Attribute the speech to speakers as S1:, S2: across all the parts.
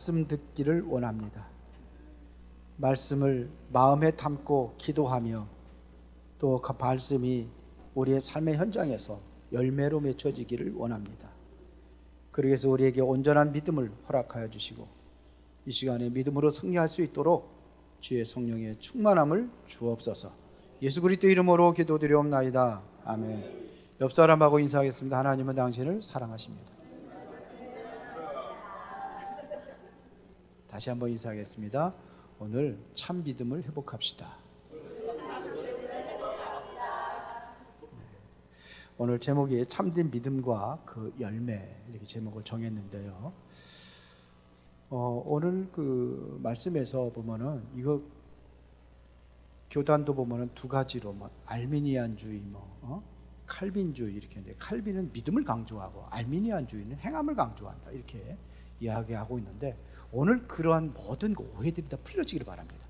S1: 말씀 듣기를 원합니다. 말씀을 마음에 담고 기도하며 또 그 말씀이 우리의 삶의 현장에서 열매로 맺혀지기를 원합니다. 그러기위해서 우리에게 온전한 믿음을 허락하여 주시고 이 시간에 믿음으로 승리할 수 있도록 주의 성령의 충만함을 주옵소서. 예수 그리스도 이름으로 기도드리옵나이다. 아멘. 옆 사람하고 인사하겠습니다. 하나님은 당신을 사랑하십니다. 다시 한번 인사하겠습니다. 오늘 참 믿음을 회복합시다. 오늘 제목이 참된 믿음과 그 열매, 이렇게 제목을 정했는데요. 오늘 그 말씀에서 보면은 이거 교단도 보면은 두 가지로 알미니안주의, 칼빈주의 이렇게 했는데, 칼빈은 믿음을 강조하고 알미니안주의는 행함을 강조한다 이렇게 이야기하고 있는데, 오늘 그러한 모든 오해들이 다 풀려지기를 바랍니다.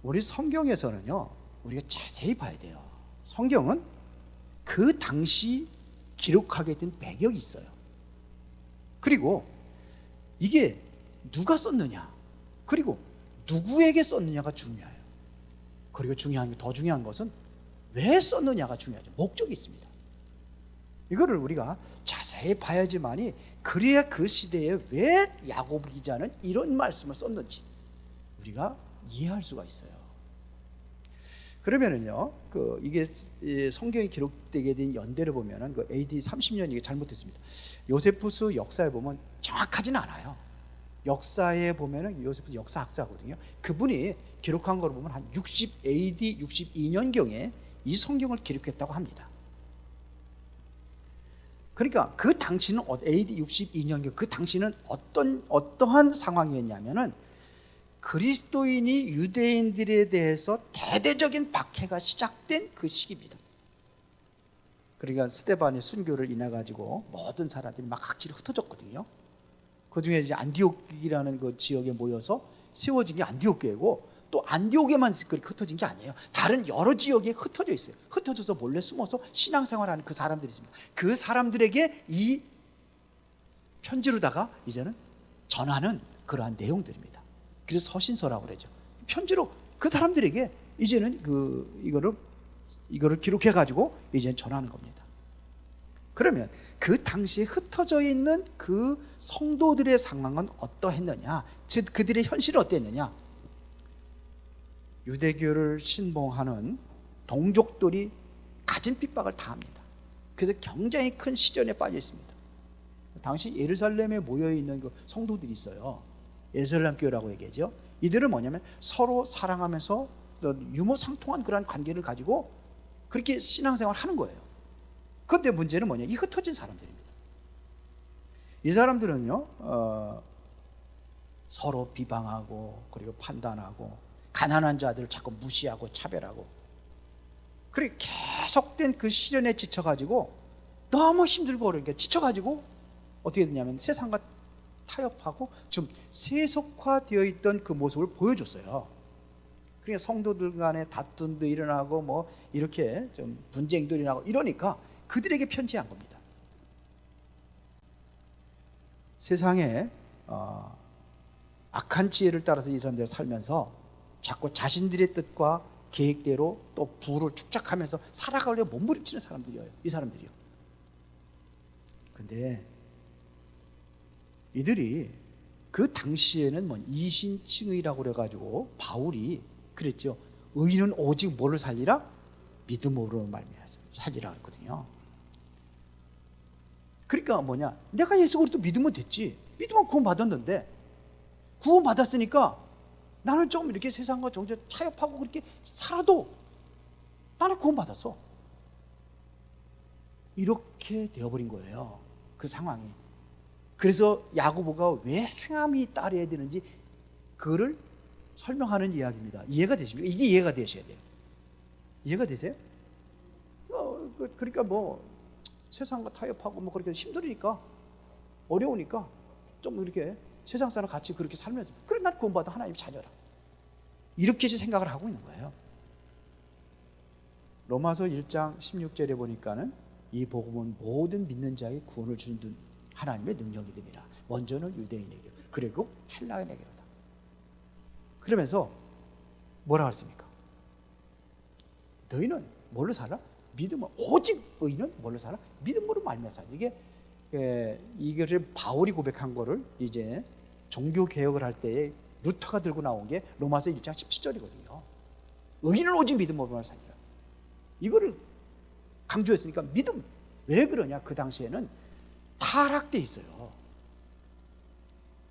S1: 우리 성경에서는요, 우리가 자세히 봐야 돼요. 성경은 그 당시 기록하게 된 배경이 있어요. 그리고 이게 누가 썼느냐, 그리고 누구에게 썼느냐가 중요해요. 그리고 더 중요한 것은 왜 썼느냐가 중요하죠. 목적이 있습니다. 이거를 우리가 자세히 봐야지만이, 그래야 그 시대에 왜 야고보 기자는 이런 말씀을 썼는지 우리가 이해할 수가 있어요. 그러면은요, 이게 성경이 기록되게 된 연대를 보면은 그 AD 30년 이게 잘못됐습니다. 요세푸스 역사에 보면 정확하지는 않아요. 역사에 보면은 요세푸스 역사학자거든요. 그분이 기록한 걸 보면 한 60 AD 62년경에 이 성경을 기록했다고 합니다. 그러니까 그 당시는 AD 62년경, 그 당시는 어떠한 상황이었냐면은 그리스도인이 유대인들에 대해서 대대적인 박해가 시작된 그 시기입니다. 그러니까 스데반의 순교를 인해 가지고 모든 사람들이 막 각지로 흩어졌거든요. 그 중에 이제 안디옥이라는 그 지역에 모여서 세워진 게 안디옥 교회고, 또 안디옥에만 그렇게 흩어진 게 아니에요. 다른 여러 지역에 흩어져 있어요. 흩어져서 몰래 숨어서 신앙생활하는 그 사람들이 있습니다. 그 사람들에게 이 편지로다가 이제는 전하는 그러한 내용들입니다. 그래서 서신서라고 그러죠. 편지로 그 사람들에게 이제는 이거를 기록해 가지고 이제 전하는 겁니다. 그러면 그 당시에 흩어져 있는 그 성도들의 상황은 어떠했느냐, 즉 그들의 현실은 어땠느냐. 유대교를 신봉하는 동족들이 가진 핍박을 당합니다. 그래서 굉장히 큰 시련에 빠져 있습니다. 당시 예루살렘에 모여있는 그 성도들이 있어요. 예루살렘 교회라고 얘기하죠. 이들은 뭐냐면 서로 사랑하면서 유무상통한 그런 관계를 가지고 그렇게 신앙생활을 하는 거예요. 그런데 문제는 뭐냐, 이 흩어진 사람들입니다. 이 사람들은요, 서로 비방하고 그리고 판단하고 가난한 자들을 자꾸 무시하고 차별하고, 그리고 계속된 그 시련에 지쳐가지고 너무 힘들고 그러니까 지쳐가지고 어떻게 되냐면 세상과 타협하고 좀 세속화되어 있던 그 모습을 보여줬어요. 그러니까 성도들 간에 다툼도 일어나고 뭐 이렇게 좀 분쟁도 일어나고 이러니까 그들에게 편지한 겁니다. 세상에 악한 지혜를 따라서 이 사람들이 살면서 자꾸 자신들의 뜻과 계획대로 또 부를 축적하면서 살아가려고 몸부림치는 사람들이에요. 이 사람들이요. 근데 이들이 그 당시에는 이신칭의라고 그래가지고 바울이 그랬죠. 의인은 오직 뭐를 살리라? 믿음으로 말미암아서 살리라 그랬거든요. 그러니까 뭐냐, 내가 예수 그리스도 믿으면 됐지. 믿으면 구원 받았는데, 구원 받았으니까 나는 좀 이렇게 세상과 정죄 타협하고 그렇게 살아도 나는 구원 받았어. 이렇게 되어버린 거예요, 그 상황이. 그래서 야고보가 왜 행함이 따라야 되는지 그거를 설명하는 이야기입니다. 이해가 되십니까? 이게 이해가 되셔야 돼요. 이해가 되세요? 그러니까 세상과 타협하고 그렇게 힘들으니까, 어려우니까 좀 이렇게 세상 사람 같이 그렇게 살면서, 그래 난 구원받아 하나님 자녀라, 이렇게 생각을 하고 있는 거예요. 로마서 1장 16절에 보니까는 이 복음은 모든 믿는 자에게 구원을 주는 하나님의 능력이 됩니다. 먼저는 유대인에게, 그리고 헬라인에게로다. 그러면서 뭐라고 했습니까? 너희는 뭘로 살아? 믿음으로. 오직 의인은 뭘로 살아? 믿음으로 말미암아 살아. 이거를 바울이 고백한 거를 이제 종교 개혁을 할 때에 루터가 들고 나온 게 로마서 1장 17절이거든요. 의인은 오직 믿음으로만 살리라. 이거를 강조했으니까 믿음. 왜 그러냐? 그 당시에는 타락돼 있어요.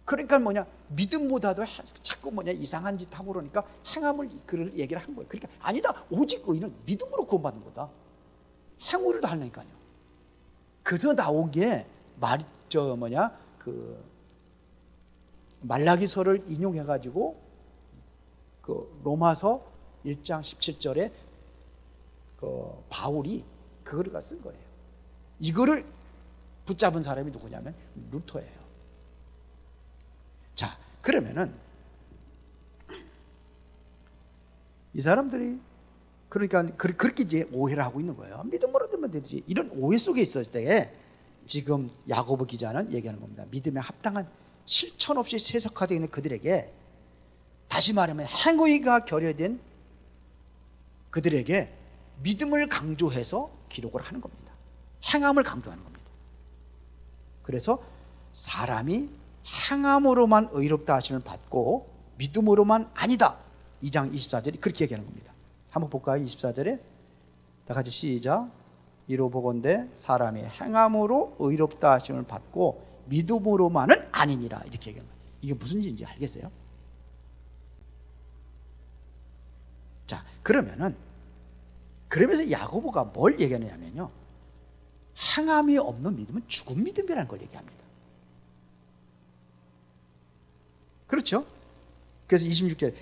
S1: 그러니까 믿음보다도 자꾸 이상한 짓 하고 그러니까 행함을 그를 얘기를 한 거예요. 그러니까 아니다. 오직 의인은 믿음으로 구원받는 거다. 행위로도 하려니까요. 그래서 나온 게 말라기서를 인용해가지고 그 로마서 1장 17절에 그 바울이 그거를 쓴 거예요. 이거를 붙잡은 사람이 누구냐면 루터예요. 자, 그러면은 이 사람들이 그러니까 그렇게 이제 오해를 하고 있는 거예요. 믿음으로 되면 되지. 이런 오해 속에 있었을 때에 지금 야고보 기자는 얘기하는 겁니다. 믿음에 합당한 실천 없이 세속화되어 있는 그들에게, 다시 말하면 행위가 결여된 그들에게 믿음을 강조해서 기록을 하는 겁니다. 행함을 강조하는 겁니다. 그래서 사람이 행함으로만 의롭다 하심을 받고 믿음으로만 아니다. 2장 24절이 그렇게 얘기하는 겁니다. 한번 볼까요? 24절에 다 같이 시작. 이로 보건대 사람이 행함으로 의롭다 하심을 받고 믿음으로만은 아니니라. 이렇게 얘기합니다. 이게 무슨 일인지 알겠어요? 자, 그러면서 야고보가 뭘 얘기하느냐면요, 행함이 없는 믿음은 죽은 믿음이라는 걸 얘기합니다. 그렇죠? 그래서 26절에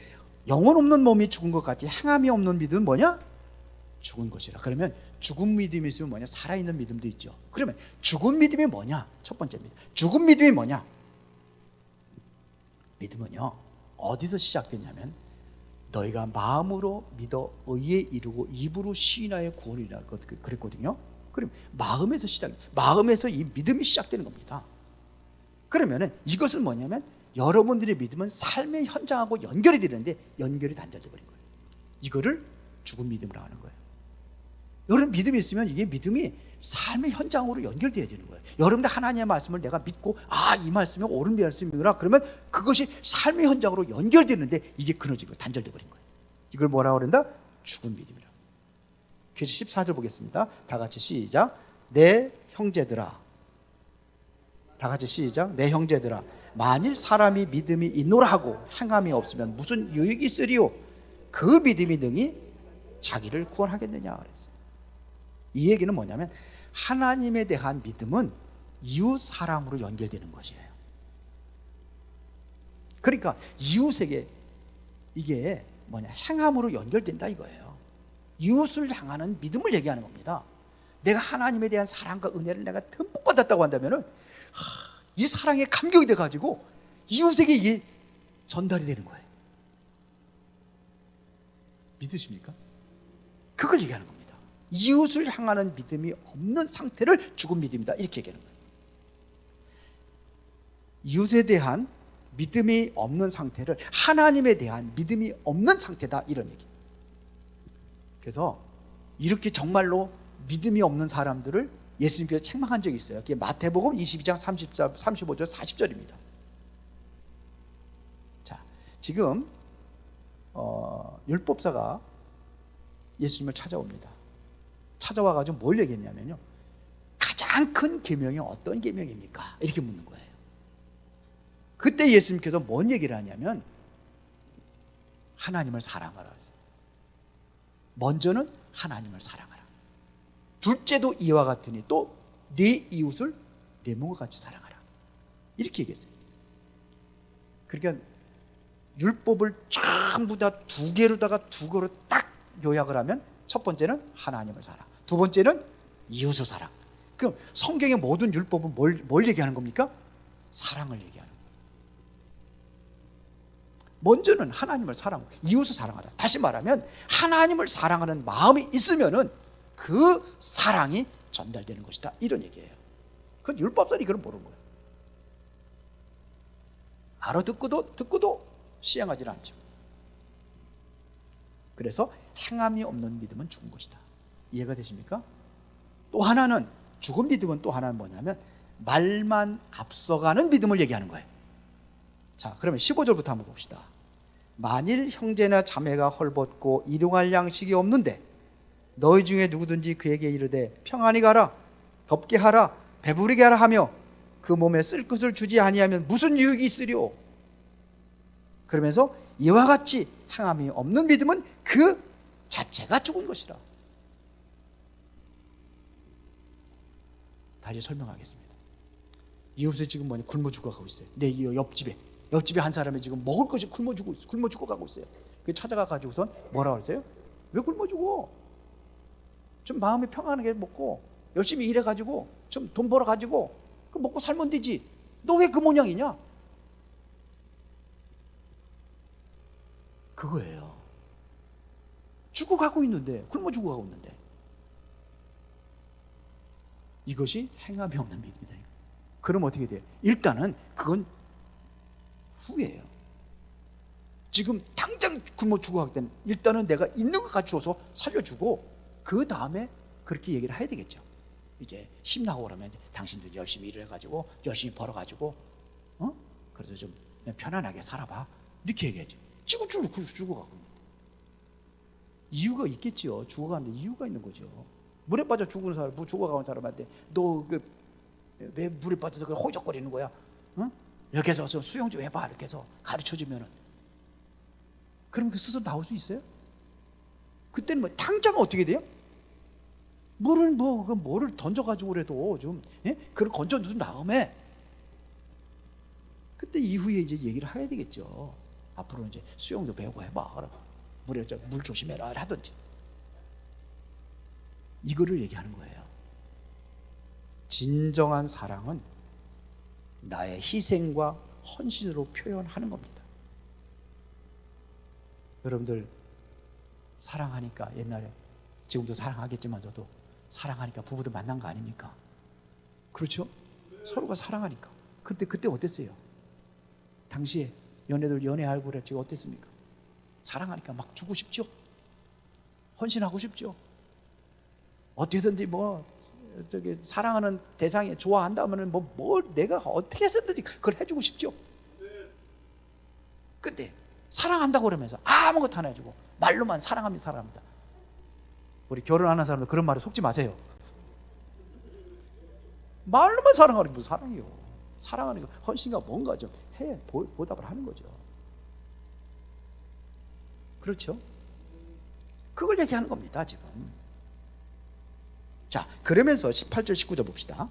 S1: 영혼 없는 몸이 죽은 것 같이 행함이 없는 믿음은 뭐냐? 죽은 것이라. 그러면 죽은 믿음이 있으면 뭐냐? 살아있는 믿음도 있죠. 그러면 죽은 믿음이 뭐냐? 첫 번째입니다. 죽은 믿음이 뭐냐? 믿음은요, 어디서 시작되냐면 너희가 마음으로 믿어 의에 이르고 입으로 시인하여 구원이라 그랬거든요. 그럼 마음에서 이 믿음이 시작되는 겁니다. 그러면은 이것은 뭐냐면 여러분들의 믿음은 삶의 현장하고 연결이 되는데 연결이 단절돼 버린 거예요. 이거를 죽은 믿음으로 하는 거예요. 여러분 믿음이 있으면 이게 믿음이 삶의 현장으로 연결되어지는 거예요. 여러분들 하나님의 말씀을 내가 믿고 이 말씀이 옳은 말씀이구나 그러면 그것이 삶의 현장으로 연결되는데 이게 끊어지고 단절돼 버린 거예요. 이걸 뭐라고 그런다? 죽은 믿음이라. 그래서 14절 보겠습니다. 다 같이 시작. 내 형제들아. 다 같이 시작. 내 형제들아. 만일 사람이 믿음이 있노라 하고 행함이 없으면 무슨 유익이 있으리요? 그 믿음이 능히 자기를 구원하겠느냐 그랬어요. 이 얘기는 뭐냐면 하나님에 대한 믿음은 이웃 사랑으로 연결되는 것이에요. 그러니까 이웃에게 이게 행함으로 연결된다 이거예요. 이웃을 향하는 믿음을 얘기하는 겁니다. 내가 하나님에 대한 사랑과 은혜를 내가 듬뿍 받았다고 한다면은 이 사랑에 감격이 돼가지고 이웃에게 이게 전달이 되는 거예요. 믿으십니까? 그걸 얘기하는 겁니다. 이웃을 향하는 믿음이 없는 상태를 죽은 믿음이다 이렇게 얘기하는 거예요. 이웃에 대한 믿음이 없는 상태를 하나님에 대한 믿음이 없는 상태다 이런 얘기. 그래서 이렇게 정말로 믿음이 없는 사람들을 예수님께서 책망한 적이 있어요. 그게 마태복음 22장 35절 40절입니다. 자, 지금 율법사가 예수님을 찾아옵니다. 찾아와가지고 뭘 얘기했냐면요, 가장 큰 계명이 어떤 계명입니까? 이렇게 묻는 거예요. 그때 예수님께서 뭔 얘기를 하냐면 하나님을 사랑하라 했어요. 먼저는 하나님을 사랑하라. 둘째도 이와 같으니 또 네 이웃을 내 몸과 같이 사랑하라. 이렇게 얘기했어요. 그러니까 율법을 전부 다 두 개로다가 두 개로 딱 요약을 하면 첫 번째는 하나님을 사랑, 두 번째는 이웃을 사랑. 그럼 성경의 모든 율법은 뭘 얘기하는 겁니까? 사랑을 얘기하는 거예요. 먼저는 하나님을 사랑하고 이웃을 사랑하라. 다시 말하면 하나님을 사랑하는 마음이 있으면은 그 사랑이 전달되는 것이다. 이런 얘기예요. 그건 율법사들이 그걸 모르는 거예요. 알아듣고도 시행하지 않죠. 그래서 행함이 없는 믿음은 죽은 것이다. 이해가 되십니까? 또 하나는, 죽은 믿음은 또 하나는 뭐냐면 말만 앞서가는 믿음을 얘기하는 거예요. 자, 그러면 15절부터 한번 봅시다. 만일 형제나 자매가 헐벗고 일용할 양식이 없는데 너희 중에 누구든지 그에게 이르되 평안히 가라, 덥게 하라, 배부르게 하라 하며 그 몸에 쓸 것을 주지 아니하면 무슨 유익이 있으리오? 그러면서 이와 같이 행함이 없는 믿음은 그 자체가 죽은 것이라. 다시 설명하겠습니다. 이웃에 지금 뭐냐, 굶어 죽어가고 있어요. 내 옆집에 한 사람이 지금 먹을 것이 굶어 죽어가고 있어요. 그 찾아가 가지고선 뭐라 그랬어요? 왜 굶어 죽어? 좀 마음이 평안하게 먹고 열심히 일해 가지고 좀 돈 벌어 가지고 그 먹고 살면 되지. 너 왜 그 모양이냐? 그거예요. 죽어가고 있는데, 굶어 죽어가고 있는데, 이것이 행함이 없는 믿음이다. 그럼 어떻게 돼요? 일단은 그건 후회예요. 지금 당장 굶어 죽어갈 때는 일단은 내가 있는 것 갖추어서 살려주고 그 다음에 그렇게 얘기를 해야 되겠죠. 이제 힘나고 그러면 당신도 열심히 일해가지고 열심히 벌어가지고 그래서 좀 편안하게 살아봐, 이렇게 얘기하지. 지금 죽어가고 있는데 이유가 있겠지요. 죽어가는데 이유가 있는 거죠. 물에 빠져 죽어가는 사람한테 너 왜 물에 빠져서 호적거리는 거야? 이렇게 해서 수영 좀 해봐, 이렇게 해서 가르쳐주면은, 그럼 그 스스로 나올 수 있어요? 그때는 뭐 당장 어떻게 돼요? 뭐를 던져가지고 그래도 좀, 그걸 건져둔 다음에 그때 이후에 이제 얘기를 해야 되겠죠. 앞으로 이제 수영도 배우고 해봐, 물 조심해라 하든지. 이거를 얘기하는 거예요. 진정한 사랑은 나의 희생과 헌신으로 표현하는 겁니다. 여러분들 사랑하니까, 옛날에, 지금도 사랑하겠지만서도 사랑하니까 부부도 만난 거 아닙니까? 그렇죠? 서로가 사랑하니까. 그때 어땠어요? 당시에 연애들 연애하고 그랬죠. 어땠습니까? 사랑하니까 막 주고 싶죠? 헌신하고 싶죠? 어떻게든지 사랑하는 대상이 좋아한다면은 내가 어떻게 해서든지 그걸 해주고 싶죠? 근데 사랑한다고 그러면서 아무것도 안 해주고 말로만 사랑합니다. 우리 결혼하는 사람들 그런 말에 속지 마세요. 말로만 사랑하는 게 무슨 사랑이요? 사랑하는 거, 헌신과 뭔가 좀 보답을 하는 거죠. 그렇죠? 그걸 얘기하는 겁니다, 지금. 자, 그러면서 18절 19절 봅시다.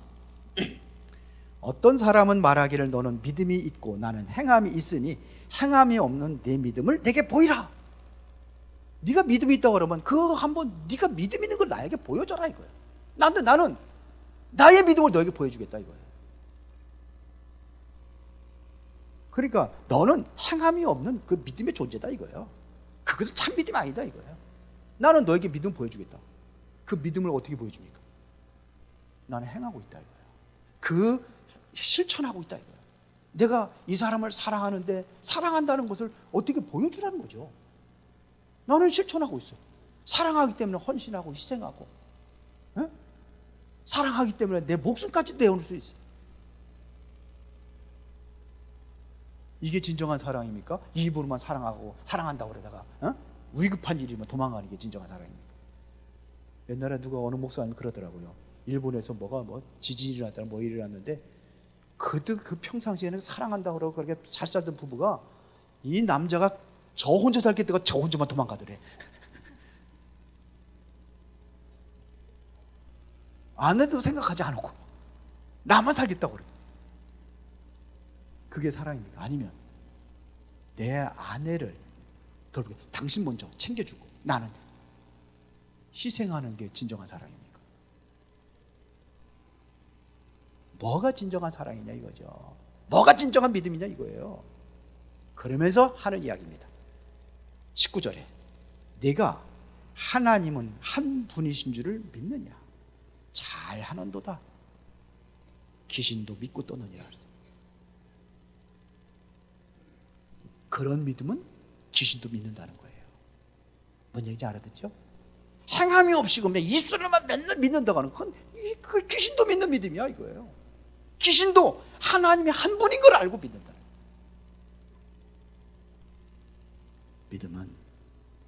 S1: 어떤 사람은 말하기를 너는 믿음이 있고 나는 행함이 있으니 행함이 없는 내 믿음을 내게 보이라. 네가 믿음이 있다고 그러면 그거 한번 네가 믿음 있는 걸 나에게 보여줘라 이거예요. 나는 나의 믿음을 너에게 보여주겠다 이거예요. 그러니까 너는 행함이 없는 그 믿음의 존재다 이거예요. 그것은 참 믿음이 아니다 이거예요. 나는 너에게 믿음 보여주겠다. 그 믿음을 어떻게 보여줍니까? 나는 행하고 있다 이거예요. 실천하고 있다 이거예요. 내가 이 사람을 사랑하는데 사랑한다는 것을 어떻게 보여주라는 거죠. 나는 실천하고 있어. 사랑하기 때문에 헌신하고 희생하고, 사랑하기 때문에 내 목숨까지 내어놓을 수 있어. 이게 진정한 사랑입니까? 입으로만 사랑한다고 그러다가 위급한 일이면 도망가는 게 진정한 사랑입니까? 옛날에 누가 어느 목사님 그러더라고요. 일본에서 지진이 일어났다, 일어났는데 그 평상시에는 사랑한다고 그러고 그렇게 잘 살던 부부가, 이 남자가 저 혼자 살겠다가 저 혼자만 도망가더래. 아내도 생각하지 않고 나만 살겠다고 그래. 그게 사랑입니까? 아니면 내 아내를 돌보게, 당신 먼저 챙겨주고 나는 희생하는 게 진정한 사랑입니까? 뭐가 진정한 사랑이냐 이거죠. 뭐가 진정한 믿음이냐 이거예요. 그러면서 하는 이야기입니다. 19절에 내가 하나님은 한 분이신 줄을 믿느냐? 잘하는도다. 귀신도 믿고 떠느니라 그랬어요. 그런 믿음은 귀신도 믿는다는 거예요. 뭔 얘기인지 알아듣죠? 행함이 없이 그냥 입술로만 맨날 믿는다고 하는 건 그 귀신도 믿는 믿음이야 이거예요. 귀신도 하나님이 한 분인 걸 알고 믿는다. 믿음은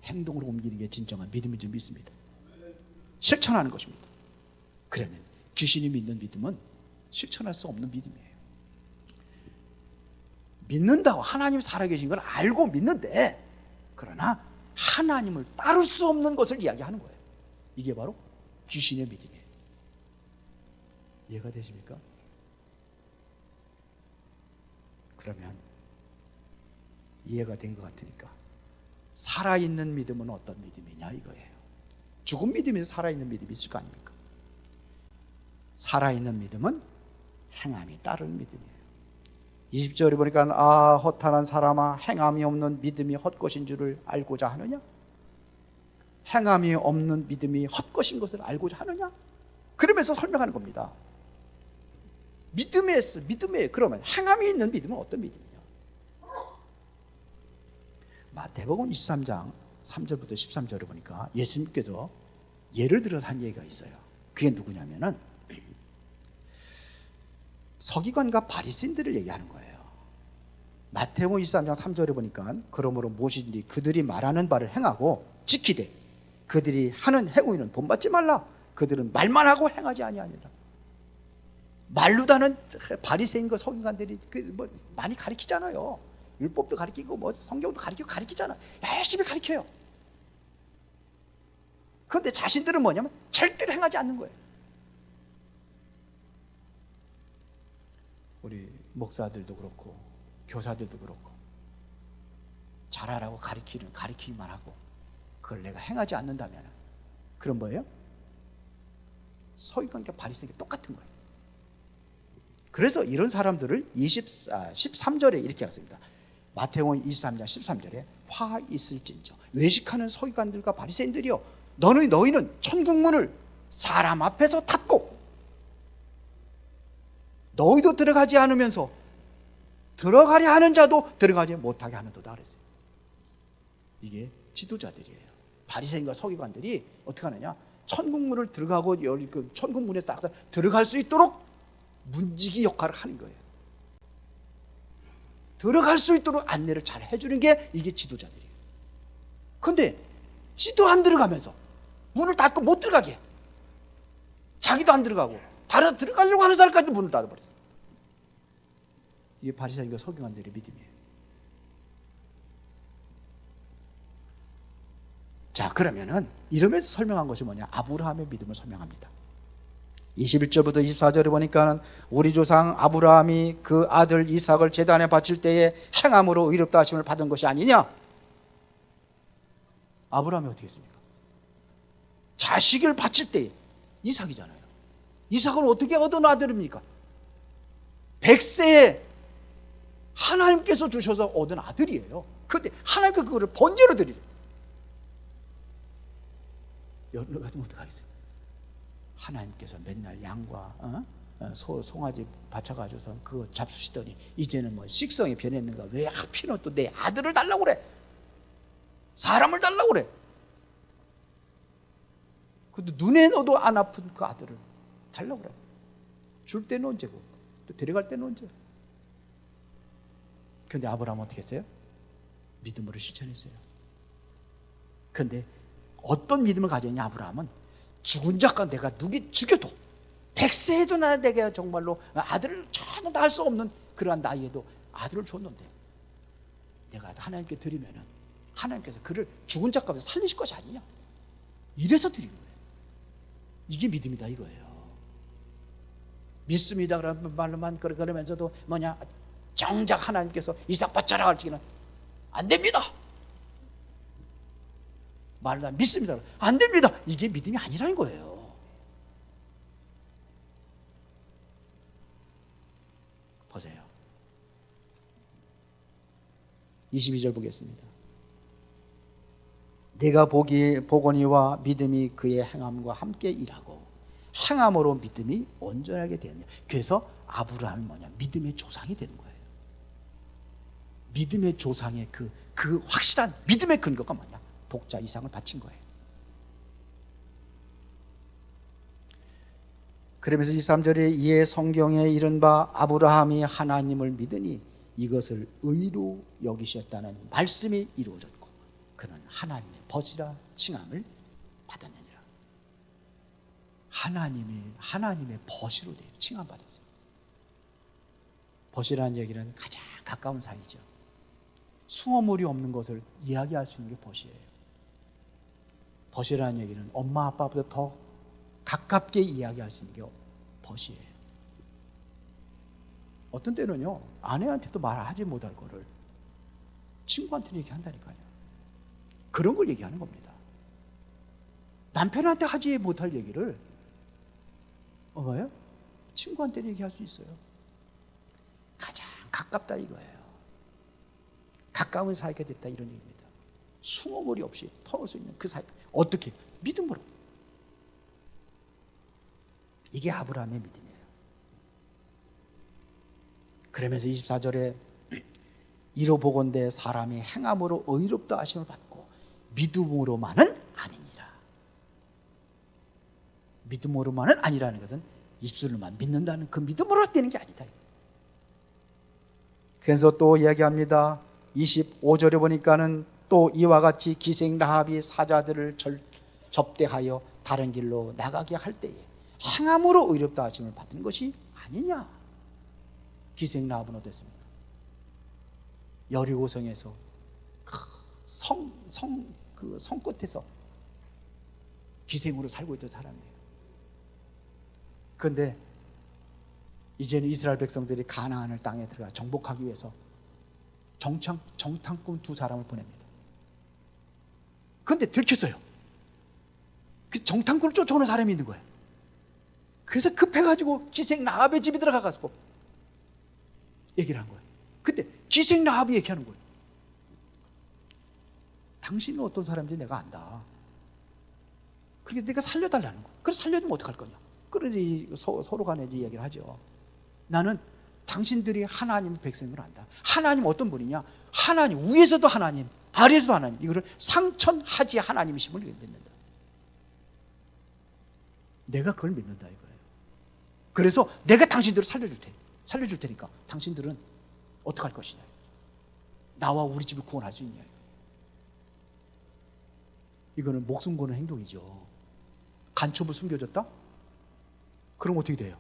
S1: 행동으로 옮기는 게 진정한 믿음인 줄 믿습니다. 실천하는 것입니다. 그러면 귀신이 믿는 믿음은 실천할 수 없는 믿음이에요. 믿는다고 하나님 살아계신 걸 알고 믿는데, 그러나 하나님을 따를 수 없는 것을 이야기하는 거예요. 이게 바로 귀신의 믿음이에요. 이해가 되십니까? 그러면 이해가 된 것 같으니까 살아있는 믿음은 어떤 믿음이냐 이거예요. 죽은 믿음에서 살아있는 믿음이 있을 거 아닙니까? 살아있는 믿음은 행함이 따르는 믿음이에요. 20절에 보니까 허탄한 사람아, 행함이 없는 믿음이 헛것인 줄을 알고자 하느냐? 행함이 없는 믿음이 헛것인 것을 알고자 하느냐? 그러면서 설명하는 겁니다. 믿음에 그러면 행함이 있는 믿음은 어떤 믿음이냐? 마태복음 23장 3절부터 13절을 보니까 예수님께서 예를 들어서 한 얘기가 있어요. 그게 누구냐면은 서기관과 바리새인들을 얘기하는 거예요. 마태복음 23장 3절에 보니까 그러므로 무엇인지 그들이 말하는 바를 행하고 지키되 그들이 하는 행위는 본받지 말라. 그들은 말만 하고 행하지 아니하니라. 말로다는 바리새인과 서기관들이 많이 가르치잖아요. 율법도 가르치고 성경도 가르치잖아. 열심히 가르쳐요. 그런데 자신들은 뭐냐면 절대로 행하지 않는 거예요. 우리 목사들도 그렇고 교사들도 그렇고 잘하라고 가르치기만 하고 그걸 내가 행하지 않는다면 그런 뭐예요? 서기관과 바리새인과 똑같은 거예요. 그래서 이런 사람들을 13절에 이렇게 하습니다. 마태복음 23장 13절에 화 있을진저 외식하는 서기관들과 바리새인들이여 너희는 천국문을 사람 앞에서 닫고 너희도 들어가지 않으면서 들어가려 하는 자도 들어가지 못하게 하는도다 그랬어요. 이게 지도자들이에요. 바리새인과 서기관들이 어떻게 하느냐? 천국문을 들어가고 천국문에서 딱 들어갈 수 있도록 문지기 역할을 하는 거예요. 들어갈 수 있도록 안내를 잘 해주는 게 이게 지도자들이에요. 그런데 지도 안 들어가면서 문을 닫고 못 들어가게 자기도 안 들어가고 다른 들어가려고 하는 사람까지 문을 닫아버렸어요. 이게 바리새인과 서기관들의 믿음이에요. 자, 그러면은 이러면서 설명한 것이 뭐냐? 아브라함의 믿음을 설명합니다. 21절부터 24절에 보니까 우리 조상 아브라함이 그 아들 이삭을 제단에 바칠 때에 행함으로 의롭다 하심을 받은 것이 아니냐? 아브라함이 어떻게 했습니까? 자식을 바칠 때 이삭이잖아요. 이삭은 어떻게 얻은 아들입니까? 100세에 하나님께서 주셔서 얻은 아들이에요. 그런데 하나님께서 그거를 번제로 드리래요. 여러 가지 어떡하겠어요? 하나님께서 맨날 양과 송아지 바쳐가지고서 그거 잡수시더니 이제는 식성이 변했는가? 왜 하필은 또 내 아들을 달라고 그래? 사람을 달라고 그래? 근데 눈에 넣어도 안 아픈 그 아들을 달라고 그래. 줄 때는 언제고 또 데려갈 때는 언제? 근데 아브라함은 어떻게 했어요? 믿음으로 실천했어요. 근데 어떤 믿음을 가졌냐? 아브라함은 죽은 자가 내가 누구 죽여도 100세에도 내가 정말로 아들을 전혀 낳을 수 없는 그러한 나이에도 아들을 줬는데 내가 하나님께 드리면은 하나님께서 그를 죽은 자 가운데 살리실 것이 아니냐? 이래서 드리는 거예요. 이게 믿음이다 이거예요. 믿습니다 그런 말로만 그러면서도 정작 하나님께서 이삭 바쳐라 할지는 안 됩니다. 말로 믿습니다. 안 됩니다. 이게 믿음이 아니라는 거예요. 보세요. 22절 보겠습니다. 내가 보거니와 믿음이 그의 행함과 함께 일하고 행함으로 믿음이 온전하게 되느냐. 그래서 아브라함이 믿음의 조상이 되는 거예요. 믿음의 조상의 그 확실한 믿음의 근거가 뭐냐? 독자 이삭을 바친 거예요. 그러면서 23절에 이에 성경에 이른 바 아브라함이 하나님을 믿으니 이것을 의로 여기셨다는 말씀이 이루어졌고 그는 하나님의 벗이라 칭함을 받았느니라. 하나님의 벗이로 칭함 받았어요. 벗이라는 얘기는 가장 가까운 사이죠. 숭어물이 없는 것을 이야기할 수 있는 게 벗이에요. 벗이라는 얘기는 엄마 아빠보다 더 가깝게 이야기할 수 있는 게 벗이에요. 어떤 때는요, 아내한테도 말하지 못할 거를 친구한테 얘기한다니까요. 그런 걸 얘기하는 겁니다. 남편한테 하지 못할 얘기를 뭐예요? 친구한테 얘기할 수 있어요. 가장 가깝다 이거예요. 가까운 사이가 됐다 이런 얘기입니다. 숭어물이 없이 터올 수 있는 그 사이. 어떻게? 믿음으로. 이게 아브라함의 믿음이에요. 그러면서 24절에 이로 보건대 사람이 행함으로 의롭다 하심을 받고 믿음으로만은 아니니라. 믿음으로만은 아니라는 것은 입술로만 믿는다는 그 믿음으로 되는 게 아니다. 그래서 또 이야기합니다. 25절에 보니까는 또 이와 같이 기생 라합이 사자들을 접대하여 다른 길로 나가게 할 때에 행함으로 의롭다 하심을 받은 것이 아니냐. 기생 라합은 어땠습니까? 여리고성에서 성 끝에서 기생으로 살고 있던 사람이에요. 그런데 이제는 이스라엘 백성들이 가나안을 땅에 들어가 정복하기 위해서 정탐꾼 두 사람을 보냅니다. 그런데 들켰어요. 그 정탐꾼을 쫓아오는 사람이 있는 거예요. 그래서 급해가지고 기생 라합의 집에 들어가서 얘기를 한 거예요. 근데 기생 라합이 얘기하는 거예요. 당신은 어떤 사람인지 내가 안다. 그러니까 내가 살려달라는 거예요. 그래서 살려주면 어떡할 거냐. 그러니 서로 간에 이야기를 하죠. 나는 당신들이 하나님의 백성을 안다. 하나님 어떤 분이냐? 하나님 위에서도 하나님, 아래에서도 하나님. 이거를 상천하지 하나님이심을 믿는다. 내가 그걸 믿는다 이거예요. 그래서 내가 당신들을 살려줄 테니까 당신들은 어떻게 할 것이냐? 나와 우리 집을 구원할 수 있냐? 이거는 목숨 거는 행동이죠. 간첩을 숨겨줬다? 그럼 어떻게 돼요?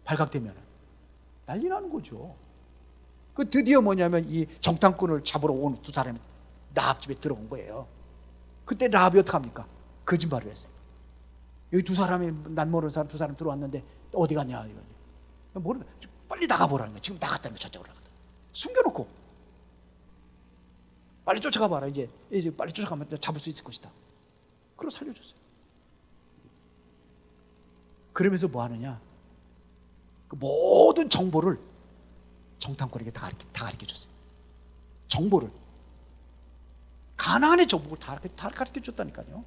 S1: 발각되면 난리 나는 거죠. 그 드디어 뭐냐면 이 정탐꾼을 잡으러 온 두 사람이 라합 집에 들어온 거예요. 그때 라합이 어떻게 합니까? 거짓말을 했어요. 여기 두 사람이 난 모르는 사람 두 사람 들어왔는데 어디 갔냐? 모르는 빨리 나가보라는 거야. 지금 나갔다는 거야. 저쪽으로 나갔다. 숨겨놓고 빨리 쫓아가봐라. 이제 빨리 쫓아가면 잡을 수 있을 것이다. 그러고 살려줬어요. 그러면서 뭐 하느냐? 그 모든 정보를 정탐꾼에게 다 가르쳐줬어요. 정보를 가나안의 정보를 다 가르쳐줬다니까요.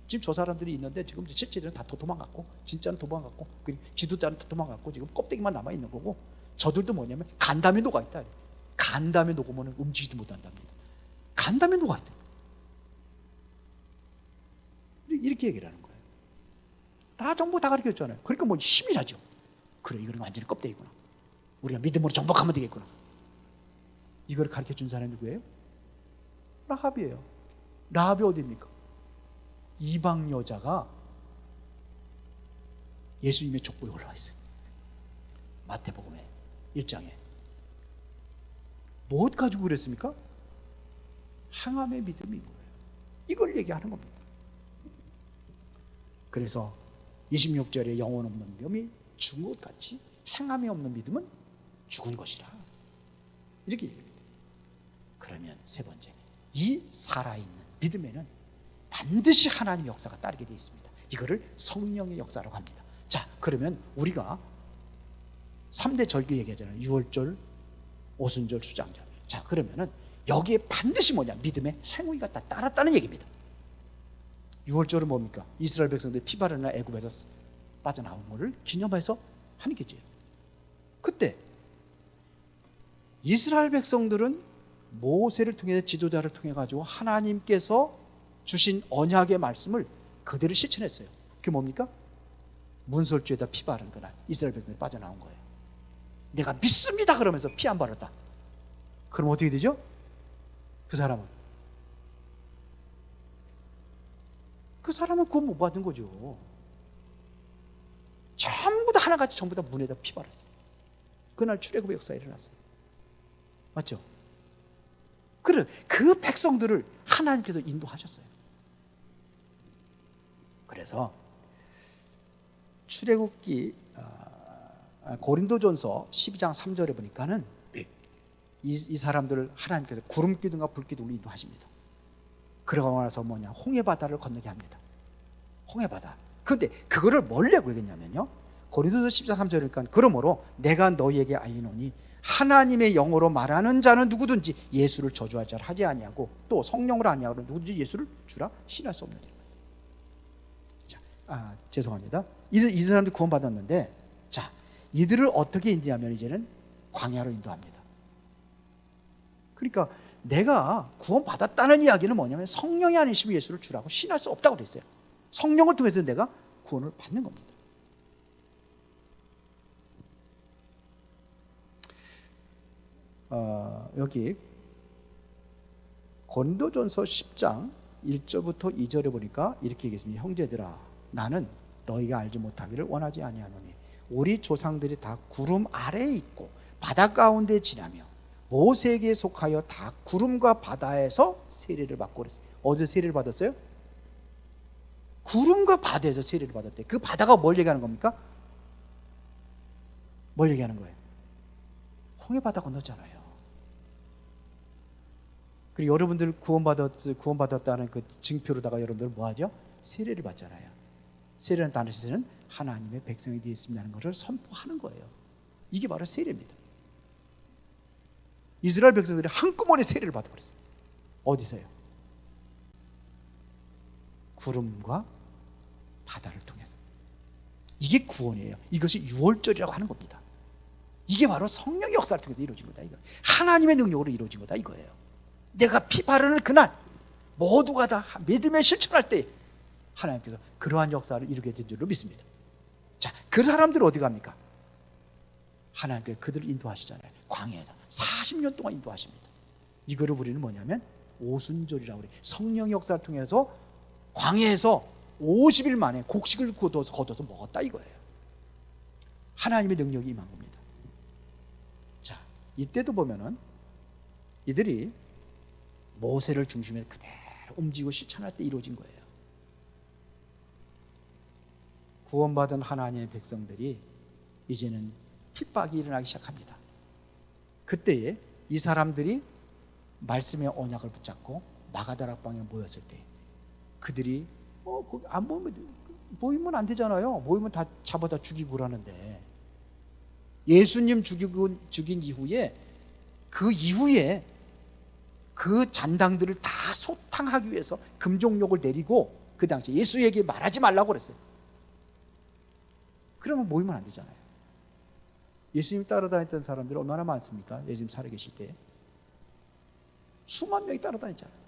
S1: 지금 저 사람들이 있는데 지금 실제로는 다 도망갔고 진짜는 도망갔고 지도자는 다 도망갔고 지금 껍데기만 남아있는 거고 저들도 뭐냐면 간담에 녹아있다. 간담에 녹으면 움직이지도 못한답니다. 간담에 녹아있다. 이렇게 얘기를 하는 거예요. 다 정보 다 가르쳐줬잖아요. 그러니까 뭐 힘이 나죠. 그래 이거는 완전히 껍데기구나. 우리가 믿음으로 정복하면 되겠구나. 이걸 가르쳐준 사람이 누구예요? 라합이에요. 라합이 어디입니까? 이방 여자가 예수님의 족보에 올라와 있어요. 마태복음의 1장에 무엇 가지고 그랬습니까? 행함의 믿음인 거예요. 이걸 얘기하는 겁니다. 그래서 26절에 영혼 없는 믿음이 죽은 것 같이 행함이 없는 믿음은 죽은 것이라 이렇게 얘기합니다. 그러면 세 번째, 이 살아있는 믿음에는 반드시 하나님의 역사가 따르게 되어 있습니다. 이거를 성령의 역사라고 합니다. 자, 그러면 우리가 3대 절기 얘기하잖아요. 유월절, 오순절, 수장절. 자, 그러면은 여기에 반드시 뭐냐? 믿음의 행위가 다 따랐다는 얘기입니다. 유월절은 뭡니까? 이스라엘 백성들 피 바르는 날 애굽에서 빠져나온 것을 기념해서 하는 게지요. 그때 이스라엘 백성들은 모세를 통해서 지도자를 통해 가지고 하나님께서 주신 언약의 말씀을 그대로 실천했어요. 그게 뭡니까? 문설주에다 피 바른 그날 이스라엘 백성들이 빠져나온 거예요. 내가 믿습니다 그러면서 피 안 바랐다. 그럼 어떻게 되죠? 그 사람은 구원 못 받은 거죠. 전부 다 하나같이 전부 다 문에다 피 발랐어요. 그날 출애굽의 역사가 일어났어요. 맞죠? 그래, 그 백성들을 하나님께서 인도하셨어요. 그래서 출애굽기 고린도전서 12장 3절에 보니까는 이 사람들을 하나님께서 구름 기둥과 불 기둥으로 인도하십니다. 그러고 나서 뭐냐, 홍해 바다를 건너게 합니다. 홍해 바다. 근데 그거를 뭘 내고 얘기했냐면요, 고린도전서 12장 3절이니까 그러므로 내가 너희에게 알리노니 하나님의 영어로 말하는 자는 누구든지 예수를 저주할 자를 하지 아니하고 또 성령으로 아니하고 누구든지 예수를 주라 신할 수 없느니라. 자, 죄송합니다. 이 사람들이 구원받았는데, 자, 이들을 어떻게 인도하면 이제는 광야로 인도합니다. 그러니까 내가 구원받았다는 이야기는 뭐냐면 성령이 아니시면 예수를 주라고 신할 수 없다고 됐어요. 성령을 통해서 내가 구원을 받는 겁니다. 여기 고린도전서 10장 1절부터 2절에 보니까 이렇게 얘기했습니다. 형제들아, 나는 너희가 알지 못하기를 원하지 아니하노니 우리 조상들이 다 구름 아래에 있고 바다 가운데 지나며 모세에게 속하여 다 구름과 바다에서 세례를 받고 그랬어요. 어디서 세례를 받았어요? 구름과 바다에서 세례를 받았대. 그 바다가 뭘 얘기하는 겁니까? 뭘 얘기하는 거예요? 홍해 바다 건넜잖아요. 그리고 여러분들 구원받았다는 그 증표로다가 여러분들 뭐 하죠? 세례를 받잖아요. 세례라는 단어 자체는 하나님의 백성이 되었습니다는 것을 선포하는 거예요. 이게 바로 세례입니다. 이스라엘 백성들이 한꺼번에 세례를 받아버렸어요. 어디서요? 구름과 바다를 통해서. 이게 구원이에요. 이것이 유월절이라고 하는 겁니다. 이게 바로 성령의 역사를 통해서 이루어진 거다. 이거 하나님의 능력으로 이루어진 거다 이거예요. 내가 피 바르는 그날 모두가 다 믿음에 실천할 때 하나님께서 그러한 역사를 이루게 된 줄로 믿습니다. 자, 그 사람들은 어디 갑니까? 하나님께서 그들을 인도하시잖아요. 광야에서 40년 동안 인도하십니다. 이거를 우리는 뭐냐면 오순절이라고 그래요. 성령의 역사를 통해서 광야에서 50일 만에 곡식을 거둬서 먹었다 이거예요. 하나님의 능력이 임한 겁니다. 자, 이때도 보면은 이들이 모세를 중심에 그대로 움직이고 실천할 때 이루어진 거예요. 구원받은 하나님의 백성들이 이제는 핍박이 일어나기 시작합니다. 그때에 이 사람들이 말씀의 언약을 붙잡고 마가다락방에 모였을 때 그들이 거기 안 모이면 안 되잖아요. 모이면 다 잡아다 죽이고 그러는데 예수님 죽인 이후에 그 잔당들을 다 소탕하기 위해서 금종록을 내리고 그 당시에 예수에게 말하지 말라고 그랬어요. 그러면 모이면 안 되잖아요. 예수님 따라다녔던 사람들이 얼마나 많습니까? 예수님 살아계실 때 수만 명이 따라다녔잖아요.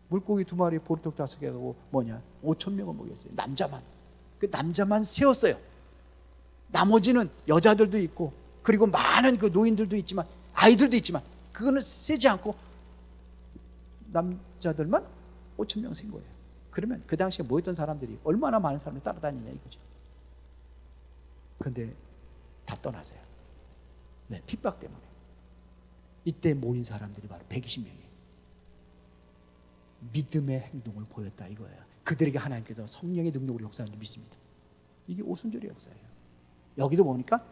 S1: 물고기 2마리, 보리떡 5개 하고 5,000명을 먹였어요. 남자만. 그 남자만 세웠어요. 나머지는 여자들도 있고 그리고 많은 그 노인들도 있지만 아이들도 있지만 그거는 세지 않고 남자들만 5,000명 센 거예요. 그러면 그 당시에 모였던 사람들이 얼마나 많은 사람이 따라다니냐 이거죠. 그런데 다 떠나세요. 네, 핍박 때문에. 이때 모인 사람들이 바로 120명이에요. 믿음의 행동을 보였다 이거예요. 그들에게 하나님께서 성령의 능력으로 역사하는 줄 믿습니다. 이게 오순절의 역사예요. 여기도 보니까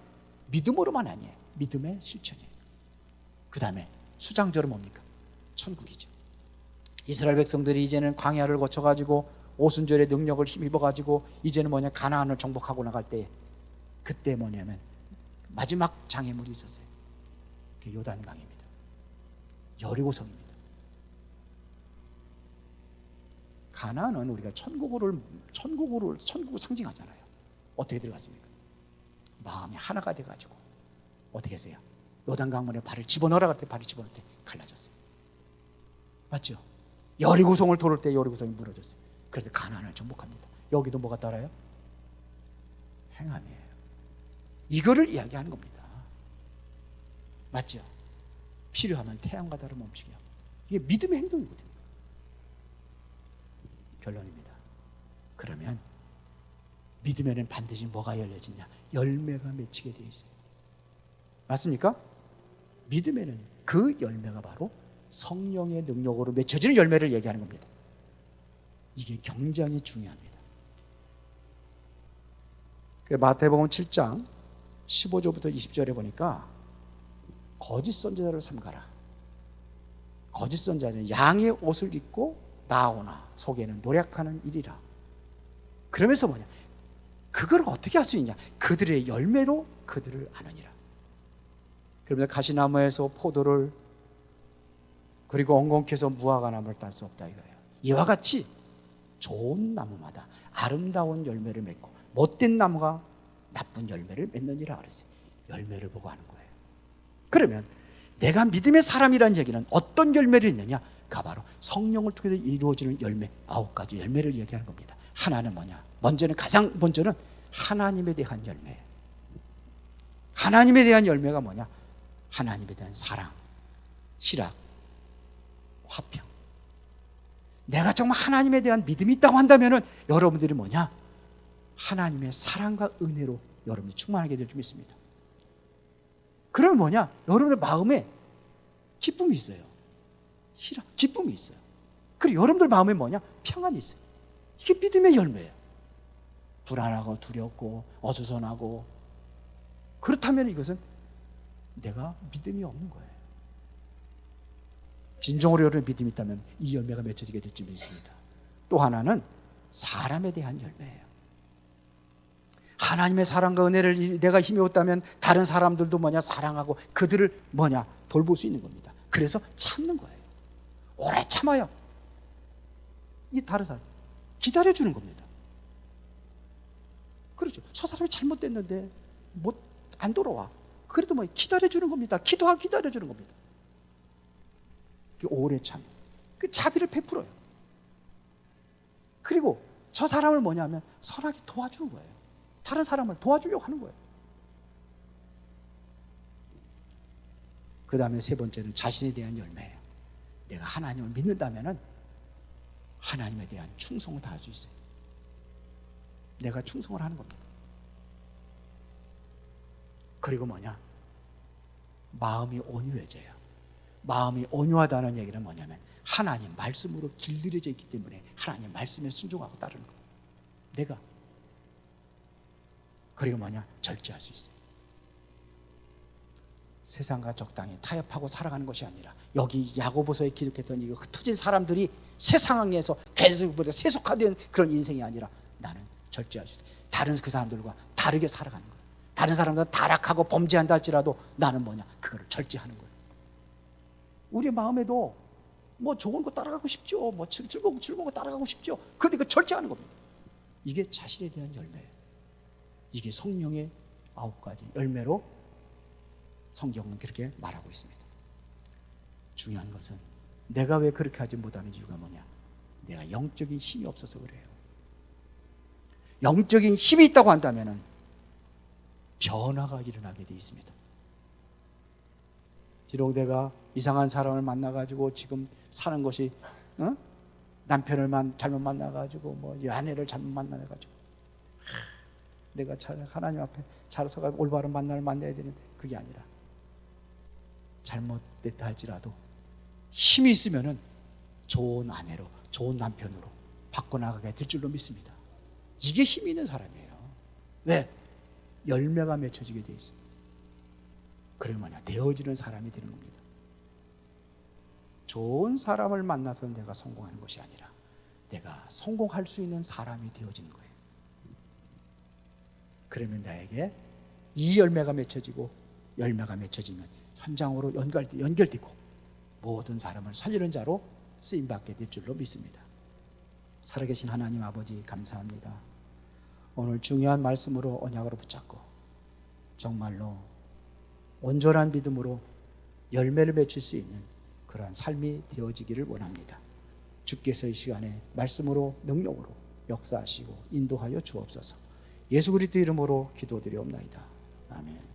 S1: 믿음으로만 아니에요. 믿음의 실천이에요. 그 다음에 수장절은 뭡니까? 천국이죠. 이스라엘 백성들이 이제는 광야를 거쳐가지고 오순절의 능력을 힘입어가지고 이제는 가나안을 정복하고 나갈 때 그때 마지막 장애물이 있었어요. 그게 요단강입니다. 여리고성입니다. 가나안은 우리가 천국을 상징하잖아요. 어떻게 들어갔습니까? 마음이 하나가 돼가지고 어떻게 했어요? 요단 강물에 발을 집어넣으라 그럴 때 발을 집어넣을 때 갈라졌어요. 맞죠? 여리고성을 돌을 때 여리고성이 무너졌어요. 그래서 가나안을 정복합니다. 여기도 뭐가 따라요? 행함이에요. 이거를 이야기하는 겁니다. 맞죠? 필요하면 태양과 달을 멈추게 하고. 이게 믿음의 행동이거든요. 결론입니다. 그러면 믿음에는 반드시 뭐가 열려지냐? 열매가 맺히게 되어 있어요. 맞습니까? 믿음에는 그 열매가 바로 성령의 능력으로 맺혀지는 열매를 얘기하는 겁니다. 이게 굉장히 중요합니다. 마태복음 7장 15절부터 20절에 보니까 거짓 선지자를 삼가라. 거짓 선지자는 양의 옷을 입고 나오나 속에는 노력하는 일이라. 그러면서 뭐냐? 그걸 어떻게 할 수 있냐? 그들의 열매로 그들을 아느니라. 그러면 가시나무에서 포도를 그리고 엉겅퀴에서 무화과나무를 딸 수 없다 이거예요. 이와 같이 좋은 나무마다 아름다운 열매를 맺고 못된 나무가 나쁜 열매를 맺느니라 그랬어요. 열매를 보고 하는 거예요. 그러면 내가 믿음의 사람이라는 얘기는 어떤 열매를 있느냐? 그 바로 성령을 통해서 이루어지는 열매, 9가지 열매를 얘기하는 겁니다. 하나는 뭐냐? 가장 먼저는 하나님에 대한 열매예요. 하나님에 대한 열매가 뭐냐? 하나님에 대한 사랑, 희락, 화평. 내가 정말 하나님에 대한 믿음이 있다고 한다면 여러분들이 뭐냐? 하나님의 사랑과 은혜로 여러분이 충만하게 될 줄 믿습니다. 그러면 뭐냐? 여러분들 마음에 기쁨이 있어요. 희락, 기쁨이 있어요. 그리고 여러분들 마음에 뭐냐? 평안이 있어요. 이게 믿음의 열매예요. 불안하고 두렵고 어수선하고 그렇다면 이것은 내가 믿음이 없는 거예요. 진정으로 여러분의 믿음이 있다면 이 열매가 맺혀지게 될 줄 믿습니다. 또 하나는 사람에 대한 열매예요. 하나님의 사랑과 은혜를 내가 힘입었다면 다른 사람들도 뭐냐? 사랑하고 그들을 뭐냐? 돌볼 수 있는 겁니다. 그래서 참는 거예요. 오래 참아요. 이 다른 사람 기다려주는 겁니다. 그렇죠. 저 사람이 잘못됐는데 안 돌아와. 그래도 뭐 기다려주는 겁니다. 기도하고 기다려주는 겁니다. 오래 참. 그 자비를 베풀어요. 그리고 저 사람을 뭐냐면 선하게 도와주는 거예요. 다른 사람을 도와주려고 하는 거예요. 그 다음에 세 번째는 자신에 대한 열매예요. 내가 하나님을 믿는다면 하나님에 대한 충성을 다할 수 있어요. 내가 충성을 하는 겁니다. 그리고 뭐냐? 마음이 온유해져요. 마음이 온유하다는 얘기는 뭐냐면 하나님 말씀으로 길들여져 있기 때문에 하나님 말씀에 순종하고 따르는 거예요. 내가. 그리고 뭐냐? 절제할 수 있어요. 세상과 적당히 타협하고 살아가는 것이 아니라 여기 야고보서에 기록했던 이 흩어진 사람들이 세상에서 계속 세속화된 그런 인생이 아니라 나는 절제할 수 있어요. 다른 그 사람들과 다르게 살아가는 거예요. 다른 사람들은 타락하고 범죄한다 할지라도 나는 뭐냐? 그거를 절제하는 거예요. 우리 마음에도 뭐 좋은 거 따라가고 싶죠. 뭐 즐거운 거 따라가고 싶죠. 그런데 그 절제하는 겁니다. 이게 자신에 대한 열매예요. 이게 성령의 9가지 열매로 성경은 그렇게 말하고 있습니다. 중요한 것은 내가 왜 그렇게 하지 못하는 이유가 뭐냐? 내가 영적인 힘이 없어서 그래요. 영적인 힘이 있다고 한다면 변화가 일어나게 되어 있습니다. 비록 내가 이상한 사람을 만나가지고 지금 사는 것이 남편을 잘못 만나가지고 뭐 아내를 잘못 만나가지고 내가 하나님 앞에 잘 서가지고 올바른 만남을 만나야 되는데 그게 아니라 잘못됐다 할지라도 힘이 있으면은 좋은 아내로 좋은 남편으로 바꿔나가게 될 줄로 믿습니다. 이게 힘이 있는 사람이에요. 왜? 열매가 맺혀지게 돼 있어요. 그러면 뭐냐? 되어지는 사람이 되는 겁니다. 좋은 사람을 만나서 내가 성공하는 것이 아니라 내가 성공할 수 있는 사람이 되어지는 거예요. 그러면 나에게 이 열매가 맺혀지고 열매가 맺혀지면 현장으로 연결되고 모든 사람을 살리는 자로 쓰임받게 될 줄로 믿습니다. 살아계신 하나님 아버지 감사합니다. 오늘 중요한 말씀으로 언약으로 붙잡고 정말로 온전한 믿음으로 열매를 맺힐 수 있는 그러한 삶이 되어지기를 원합니다. 주께서 이 시간에 말씀으로 능력으로 역사하시고 인도하여 주옵소서. 예수 그리스도 이름으로 기도드리옵나이다. 아멘.